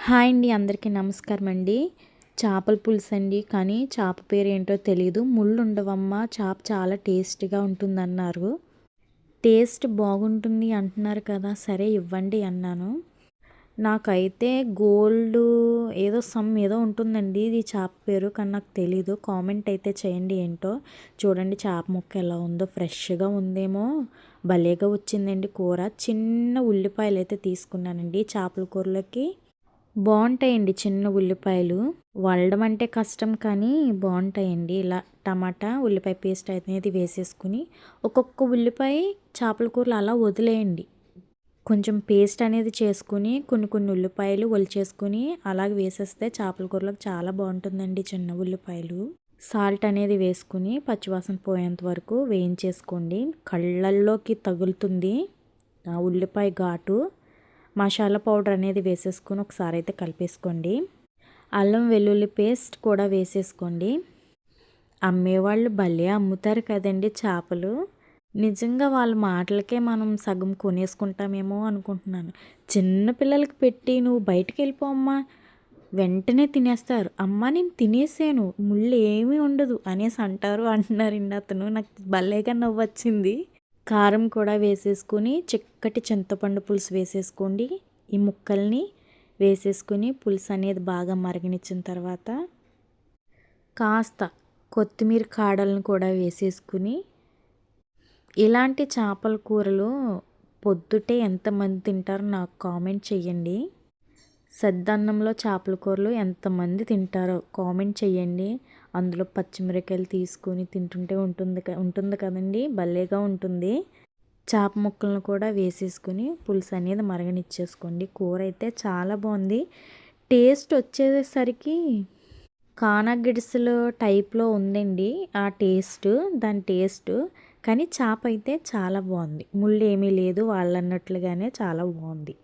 Hi అండి, అందరికీ నమస్కారం అండి. చేపల పులుసు అండి. కానీ చేప పేరు ఏంటో తెలీదు. ముళ్ళు ఉండవమ్మా, చేప చాలా టేస్ట్గా ఉంటుందన్నారు. టేస్ట్ బాగుంటుంది అంటున్నారు కదా, సరే ఇవ్వండి అన్నాను. నాకైతే గోల్డ్ ఏదో ఉంటుందండి ఇది చేప పేరు, కానీ నాకు తెలీదు. కామెంట్ అయితే చేయండి ఏంటో. చూడండి చేప ముక్క ఎలా ఉందో, ఫ్రెష్గా ఉందేమో, భలేగా వచ్చిందండి కూర. చిన్న ఉల్లిపాయలు అయితే తీసుకున్నానండి చేపల కూరలోకి. బాగుంటాయండి చిన్న ఉల్లిపాయలు. వలడం అంటే కష్టం కానీ బాగుంటాయండి. ఇలా టమాటా ఉల్లిపాయ పేస్ట్ అనేది వేసేసుకుని ఒక్కొక్క ఉల్లిపాయ చేపల కూరలు అలా వదిలేయండి. కొంచెం పేస్ట్ అనేది చేసుకుని కొన్ని కొన్ని ఉల్లిపాయలు ఒలిచేసుకుని అలాగే వేసేస్తే చేపల కూరలకు చాలా బాగుంటుందండి. చిన్న ఉల్లిపాయలు సాల్ట్ అనేది వేసుకుని పచ్చివాసన పోయేంత వరకు వేయించేసుకోండి. కళ్ళల్లోకి తగులుతుంది ఆ ఉల్లిపాయ ఘాటు. మసాలా పౌడర్ అనేది వేసేసుకొని ఒకసారి అయితే కలిపేసుకోండి. అల్లం వెల్లుల్లి పేస్ట్ కూడా వేసేసుకోండి. అమ్మేవాళ్ళు భలే అమ్ముతారు కదండి చేపలు. నిజంగా వాళ్ళ మాటలకే మనం సగం కొనేసుకుంటామేమో అనుకుంటున్నాను. చిన్న పిల్లలకి పెట్టి నువ్వు బయటికి వెళ్ళిపో అమ్మా, వెంటనే తినేస్తారు. అమ్మ నేను తినేసాను, ముళ్ళు ఏమీ ఉండదు అనేసి అంటున్నారండి అతను. నాకు భలేగా నవ్వొచ్చింది. కారం కూడా వేసేసుకొని చిక్కటి చింతపండు పులుసు వేసేసుకోండి. ఈ ముక్కల్ని వేసేసుకొని పులుసు అనేది బాగా మరగనిచ్చిన తర్వాత కాస్త కొత్తిమీర కాడలను కూడా వేసేసుకుని, ఇలాంటి చేపల కూరలు పొద్దుటే ఎంతమంది తింటారో నాకు కామెంట్ చెయ్యండి. సద్దన్నంలో చేపల కూరలు ఎంతమంది తింటారో కామెంట్ చెయ్యండి. అందులో పచ్చిమిరకాయలు తీసుకొని తింటుంటే ఉంటుంది కదండి, భలేగా ఉంటుంది. చేప ముక్కలను కూడా వేసేసుకుని పులుసు అనేది మరగనిచ్చేసుకోండి. కూర అయితే చాలా బాగుంది. టేస్ట్ వచ్చేసరికి కానాగిడిసలు టైప్లో ఉందండి ఆ టేస్ట్, దాని టేస్ట్. కానీ చేప అయితే చాలా బాగుంది, ముళ్ళు ఏమీ లేదు వాళ్ళన్నట్లుగానే చాలా బాగుంది.